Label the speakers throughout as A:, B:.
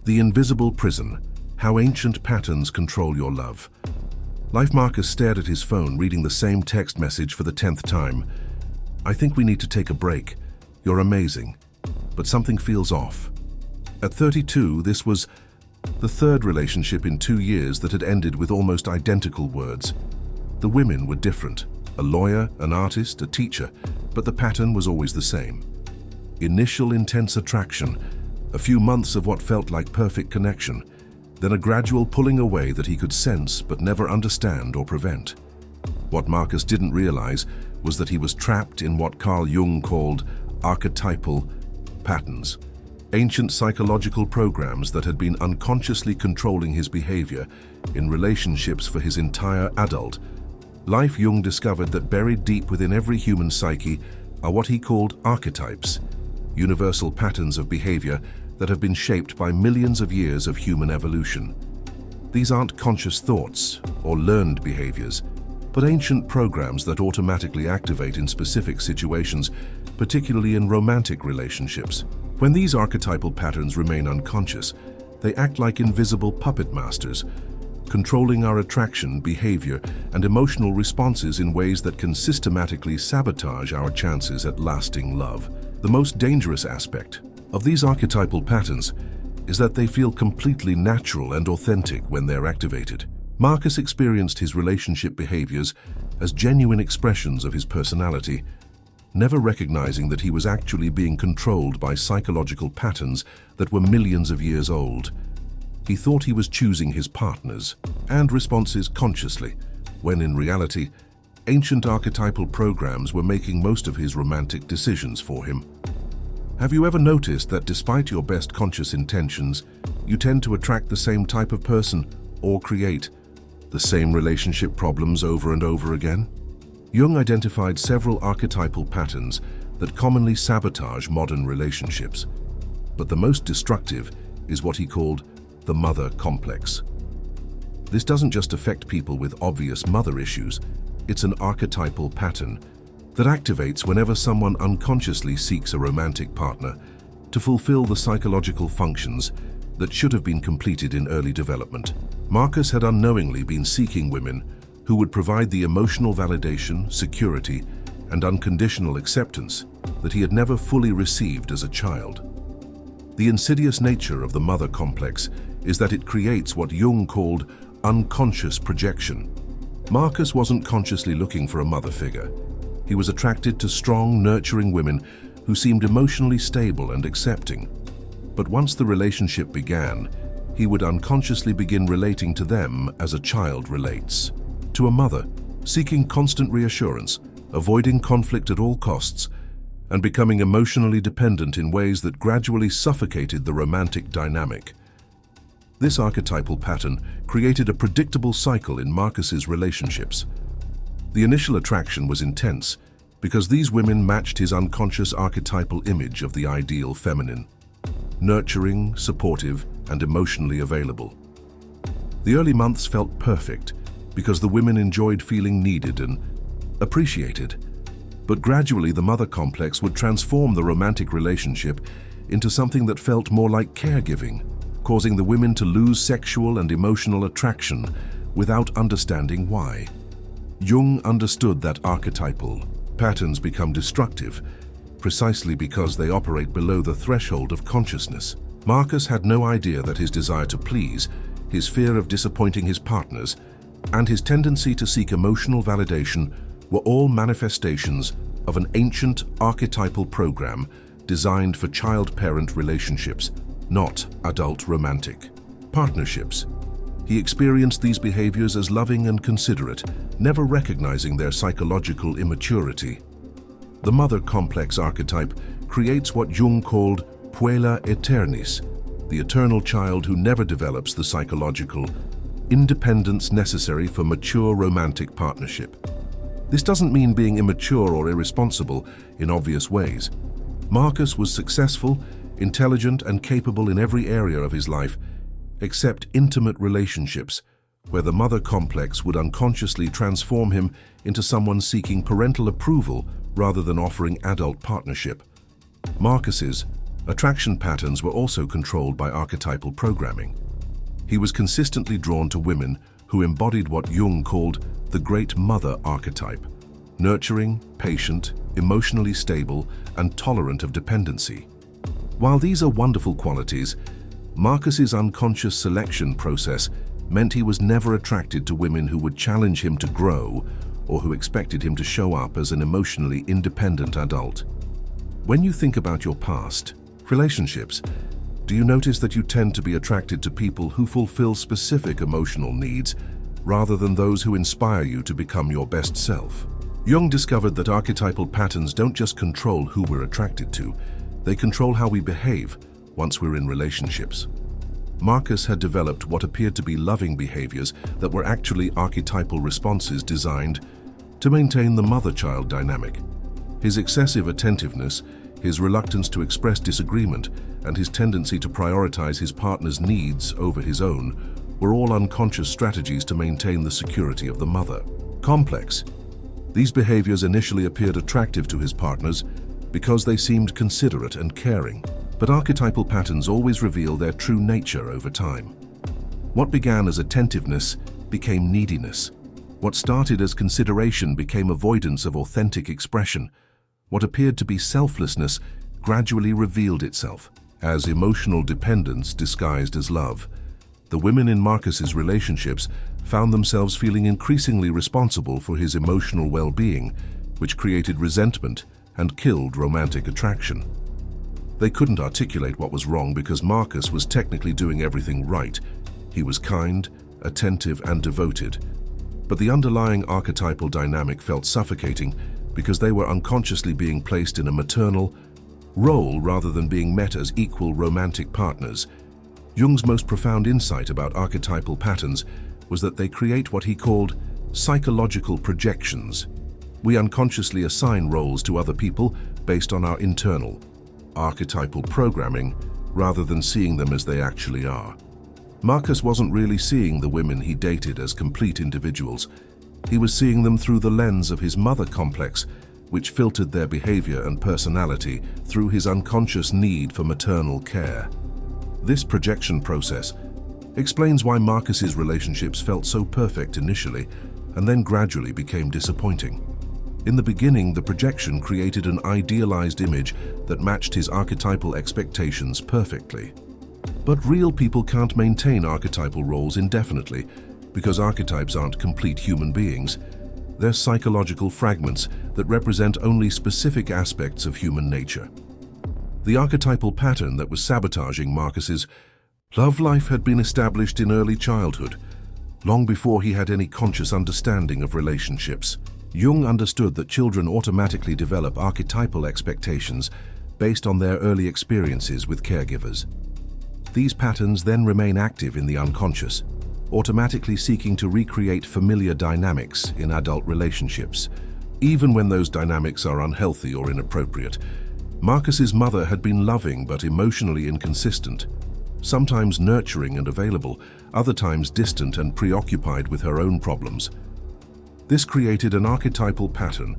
A: The invisible prison, how ancient patterns control your love. Life Marcus stared at his phone, reading the same text message for the 10th time. I think we need to take a break. You're amazing, but something feels off. At 32, this was the third relationship in 2 years that had ended with almost identical words. The women were different, a lawyer, an artist, a teacher, but the pattern was always the same. Initial intense attraction, a few months of what felt like perfect connection, then a gradual pulling away that he could sense but never understand or prevent. What Marcus didn't realize was that he was trapped in what Carl Jung called archetypal patterns, ancient psychological programs that had been unconsciously controlling his behavior in relationships for his entire adult life. Jung discovered that buried deep within every human psyche are what he called archetypes, universal patterns of behavior that have been shaped by millions of years of human evolution. These aren't conscious thoughts or learned behaviors, but ancient programs that automatically activate in specific situations, particularly in romantic relationships. When these archetypal patterns remain unconscious, they act like invisible puppet masters, controlling our attraction, behavior, and emotional responses in ways that can systematically sabotage our chances at lasting love. The most dangerous aspect of these archetypal patterns is that they feel completely natural and authentic when they're activated. Marcus experienced his relationship behaviors as genuine expressions of his personality, never recognizing that he was actually being controlled by psychological patterns that were millions of years old. He thought he was choosing his partners and responses consciously, when in reality, ancient archetypal programs were making most of his romantic decisions for him. Have you ever noticed that despite your best conscious intentions, you tend to attract the same type of person or create the same relationship problems over and over again? Jung identified several archetypal patterns that commonly sabotage modern relationships, but the most destructive is what he called the mother complex. This doesn't just affect people with obvious mother issues, it's an archetypal pattern that activates whenever someone unconsciously seeks a romantic partner to fulfill the psychological functions that should have been completed in early development. Marcus had unknowingly been seeking women who would provide the emotional validation, security, and unconditional acceptance that he had never fully received as a child. The insidious nature of the mother complex is that it creates what Jung called unconscious projection. Marcus wasn't consciously looking for a mother figure. He was attracted to strong, nurturing women who seemed emotionally stable and accepting. But once the relationship began, he would unconsciously begin relating to them as a child relates to a mother, seeking constant reassurance, avoiding conflict at all costs, and becoming emotionally dependent in ways that gradually suffocated the romantic dynamic. This archetypal pattern created a predictable cycle in Marcus's relationships. The initial attraction was intense because these women matched his unconscious archetypal image of the ideal feminine, nurturing, supportive, and emotionally available. The early months felt perfect because the women enjoyed feeling needed and appreciated. But gradually the mother complex would transform the romantic relationship into something that felt more like caregiving, causing the women to lose sexual and emotional attraction without understanding why. Jung understood that archetypal patterns become destructive precisely because they operate below the threshold of consciousness. Marcus had no idea that his desire to please, his fear of disappointing his partners, and his tendency to seek emotional validation were all manifestations of an ancient archetypal program designed for child-parent relationships, not adult romantic partnerships. He experienced these behaviors as loving and considerate, never recognizing their psychological immaturity. The mother complex archetype creates what Jung called puella aeternis, the eternal child who never develops the psychological independence necessary for mature romantic partnership. This doesn't mean being immature or irresponsible in obvious ways. Marcus was successful, intelligent, and capable in every area of his life, except intimate relationships, where the mother complex would unconsciously transform him into someone seeking parental approval rather than offering adult partnership. Marcus's Attraction patterns were also controlled by archetypal programming. He was consistently drawn to women who embodied what Jung called the Great Mother archetype: nurturing, patient, emotionally stable, and tolerant of dependency. While these are wonderful qualities, Marcus's unconscious selection process meant he was never attracted to women who would challenge him to grow or who expected him to show up as an emotionally independent adult. When you think about your past relationships, do you notice that you tend to be attracted to people who fulfill specific emotional needs rather than those who inspire you to become your best self? Jung discovered that archetypal patterns don't just control who we're attracted to, they control how we behave once we're in relationships. Marcus had developed what appeared to be loving behaviors that were actually archetypal responses designed to maintain the mother-child dynamic. His excessive attentiveness, his reluctance to express disagreement, and his tendency to prioritize his partner's needs over his own were all unconscious strategies to maintain the security of the mother complex. These behaviors initially appeared attractive to his partners because they seemed considerate and caring, but archetypal patterns always reveal their true nature over time. What began as attentiveness became neediness. What started as consideration became avoidance of authentic expression. What appeared to be selflessness gradually revealed itself as emotional dependence disguised as love. The women in Marcus's relationships found themselves feeling increasingly responsible for his emotional well-being, which created resentment and killed romantic attraction. They couldn't articulate what was wrong because Marcus was technically doing everything right. He was kind, attentive, and devoted. But the underlying archetypal dynamic felt suffocating because they were unconsciously being placed in a maternal role rather than being met as equal romantic partners. Jung's most profound insight about archetypal patterns was that they create what he called psychological projections. We unconsciously assign roles to other people based on our internal archetypal programming rather than seeing them as they actually are. Marcus wasn't really seeing the women he dated as complete individuals. He was seeing them through the lens of his mother complex, which filtered their behavior and personality through his unconscious need for maternal care. This projection process explains why Marcus's relationships felt so perfect initially and then gradually became disappointing. In the beginning, the projection created an idealized image that matched his archetypal expectations perfectly. But real people can't maintain archetypal roles indefinitely because archetypes aren't complete human beings. They're psychological fragments that represent only specific aspects of human nature. The archetypal pattern that was sabotaging Marcus's love life had been established in early childhood, long before he had any conscious understanding of relationships. Jung understood that children automatically develop archetypal expectations based on their early experiences with caregivers. These patterns then remain active in the unconscious, automatically seeking to recreate familiar dynamics in adult relationships, even when those dynamics are unhealthy or inappropriate. Marcus's mother had been loving but emotionally inconsistent, sometimes nurturing and available, other times distant and preoccupied with her own problems. This created an archetypal pattern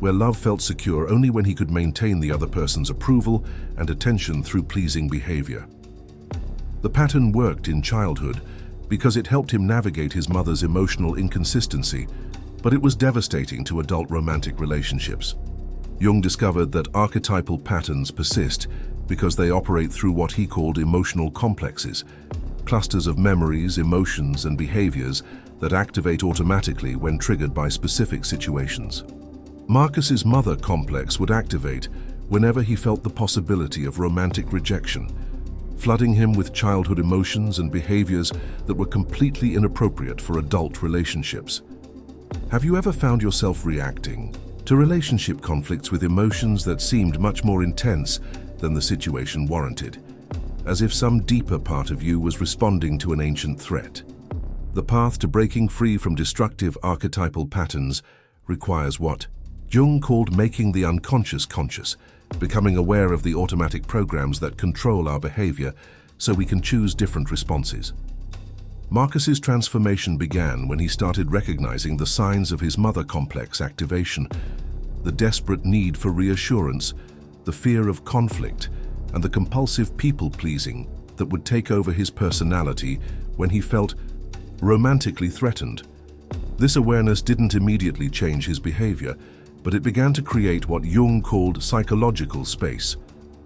A: where love felt secure only when he could maintain the other person's approval and attention through pleasing behavior. The pattern worked in childhood because it helped him navigate his mother's emotional inconsistency, but it was devastating to adult romantic relationships. Jung discovered that archetypal patterns persist because they operate through what he called emotional complexes, clusters of memories, emotions, and behaviors that activate automatically when triggered by specific situations. Marcus's mother complex would activate whenever he felt the possibility of romantic rejection, flooding him with childhood emotions and behaviors that were completely inappropriate for adult relationships. Have you ever found yourself reacting to relationship conflicts with emotions that seemed much more intense than the situation warranted, as if some deeper part of you was responding to an ancient threat? The path to breaking free from destructive archetypal patterns requires what Jung called making the unconscious conscious, becoming aware of the automatic programs that control our behavior so we can choose different responses. Marcus's transformation began when he started recognizing the signs of his mother complex activation, the desperate need for reassurance, the fear of conflict, and the compulsive people-pleasing that would take over his personality when he felt romantically threatened. This awareness didn't immediately change his behavior, but it began to create what Jung called psychological space,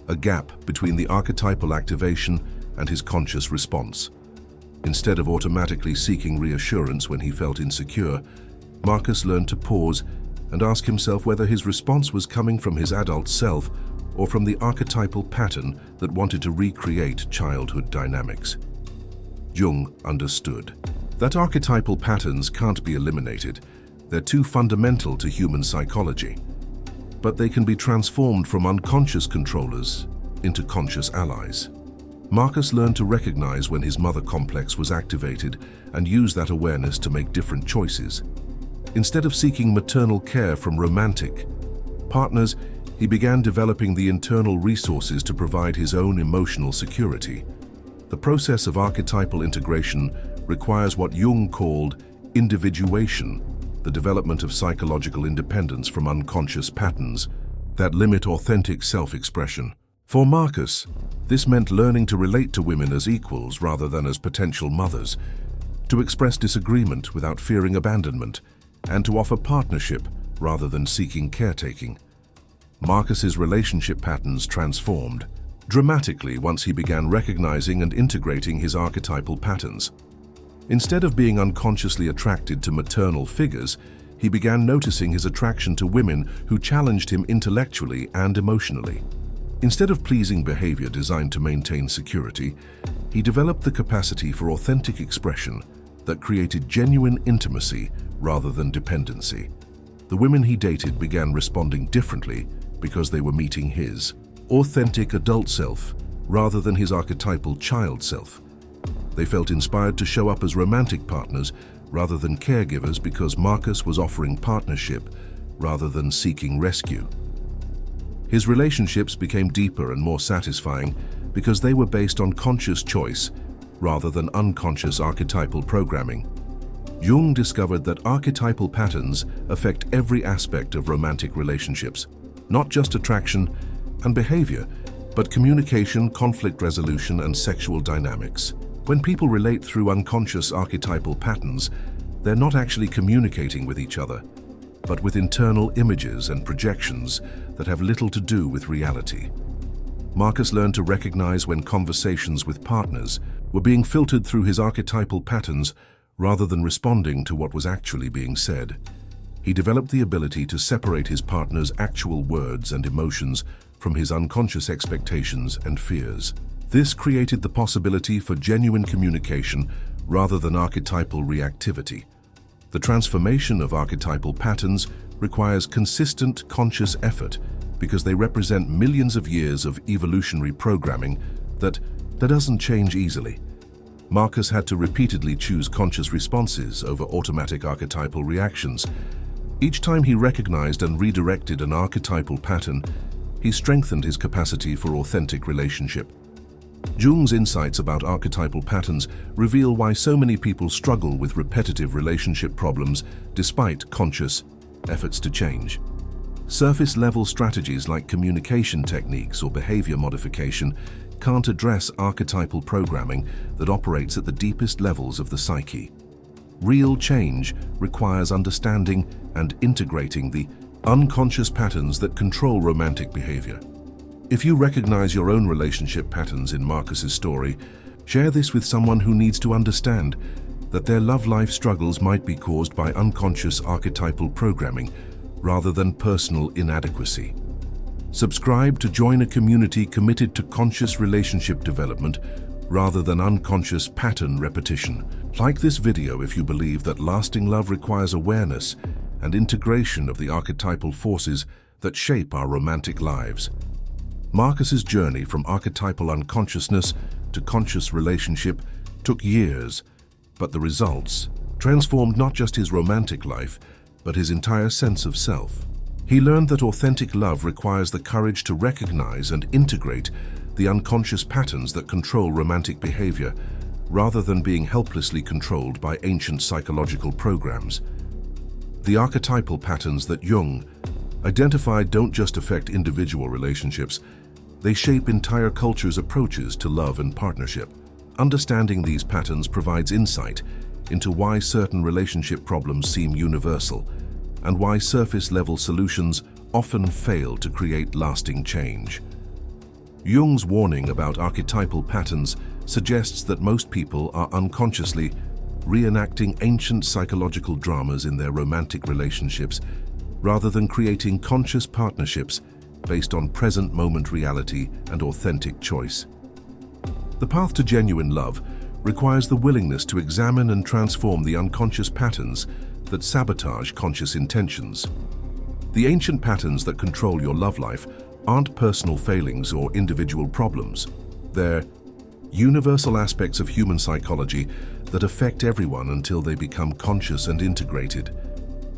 A: a gap between the archetypal activation and his conscious response. Instead of automatically seeking reassurance when he felt insecure, Marcus learned to pause and ask himself whether his response was coming from his adult self or from the archetypal pattern that wanted to recreate childhood dynamics. Jung understood that archetypal patterns can't be eliminated. They're too fundamental to human psychology. But they can be transformed from unconscious controllers into conscious allies. Marcus learned to recognize when his mother complex was activated and use that awareness to make different choices. Instead of seeking maternal care from romantic partners, he began developing the internal resources to provide his own emotional security. The process of archetypal integration requires what Jung called individuation, the development of psychological independence from unconscious patterns that limit authentic self-expression. For Marcus, this meant learning to relate to women as equals rather than as potential mothers, to express disagreement without fearing abandonment, and to offer partnership rather than seeking caretaking. Marcus's relationship patterns transformed dramatically once he began recognizing and integrating his archetypal patterns. Instead of being unconsciously attracted to maternal figures, he began noticing his attraction to women who challenged him intellectually and emotionally. Instead of pleasing behavior designed to maintain security, he developed the capacity for authentic expression that created genuine intimacy rather than dependency. The women he dated began responding differently because they were meeting his authentic adult self rather than his archetypal child self. They felt inspired to show up as romantic partners rather than caregivers because Marcus was offering partnership rather than seeking rescue. His relationships became deeper and more satisfying because they were based on conscious choice rather than unconscious archetypal programming. Jung discovered that archetypal patterns affect every aspect of romantic relationships, not just attraction and behavior, but communication, conflict resolution, and sexual dynamics. When people relate through unconscious archetypal patterns, they're not actually communicating with each other, but with internal images and projections that have little to do with reality. Marcus learned to recognize when conversations with partners were being filtered through his archetypal patterns rather than responding to what was actually being said. He developed the ability to separate his partner's actual words and emotions from his unconscious expectations and fears. This created the possibility for genuine communication rather than archetypal reactivity. The transformation of archetypal patterns requires consistent conscious effort because they represent millions of years of evolutionary programming that doesn't change easily. Marcus had to repeatedly choose conscious responses over automatic archetypal reactions. Each time he recognized and redirected an archetypal pattern, he strengthened his capacity for authentic relationship. Jung's insights about archetypal patterns reveal why so many people struggle with repetitive relationship problems despite conscious efforts to change. Surface-level strategies like communication techniques or behavior modification can't address archetypal programming that operates at the deepest levels of the psyche. Real change requires understanding and integrating the unconscious patterns that control romantic behavior. If you recognize your own relationship patterns in Marcus's story, share this with someone who needs to understand that their love life struggles might be caused by unconscious archetypal programming rather than personal inadequacy. Subscribe to join a community committed to conscious relationship development rather than unconscious pattern repetition. Like this video if you believe that lasting love requires awareness and integration of the archetypal forces that shape our romantic lives. Marcus's journey from archetypal unconsciousness to conscious relationship took years, but the results transformed not just his romantic life, but his entire sense of self. He learned that authentic love requires the courage to recognize and integrate the unconscious patterns that control romantic behavior, rather than being helplessly controlled by ancient psychological programs. The archetypal patterns that Jung identified don't just affect individual relationships, They shape entire cultures' approaches to love and partnership. Understanding these patterns provides insight into why certain relationship problems seem universal and why surface-level solutions often fail to create lasting change. Jung's warning about archetypal patterns suggests that most people are unconsciously reenacting ancient psychological dramas in their romantic relationships rather than creating conscious partnerships based on present-moment reality and authentic choice. The path to genuine love requires the willingness to examine and transform the unconscious patterns that sabotage conscious intentions. The ancient patterns that control your love life aren't personal failings or individual problems. They're universal aspects of human psychology that affect everyone until they become conscious and integrated.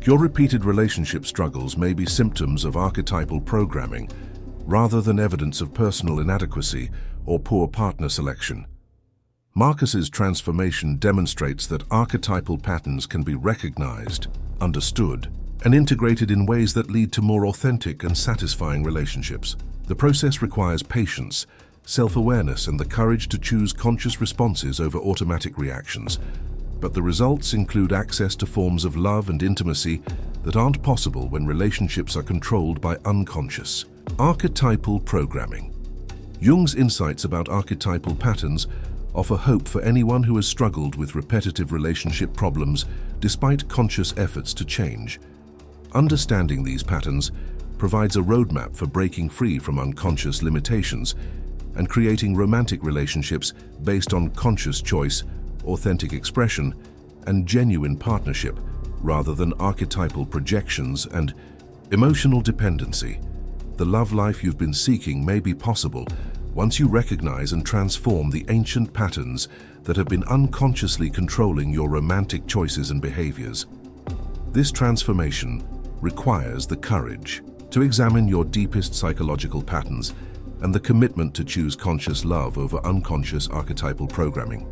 A: Your repeated relationship struggles may be symptoms of archetypal programming rather than evidence of personal inadequacy or poor partner selection. Marcus's transformation demonstrates that archetypal patterns can be recognized, understood, and integrated in ways that lead to more authentic and satisfying relationships. The process requires patience, self-awareness, and the courage to choose conscious responses over automatic reactions. But the results include access to forms of love and intimacy that aren't possible when relationships are controlled by unconscious. Archetypal programming. Jung's insights about archetypal patterns offer hope for anyone who has struggled with repetitive relationship problems despite conscious efforts to change. Understanding these patterns provides a roadmap for breaking free from unconscious limitations and creating romantic relationships based on conscious choice, authentic expression, and genuine partnership, rather than archetypal projections and emotional dependency. The love life you've been seeking may be possible once you recognize and transform the ancient patterns that have been unconsciously controlling your romantic choices and behaviors. This transformation requires the courage to examine your deepest psychological patterns and the commitment to choose conscious love over unconscious archetypal programming.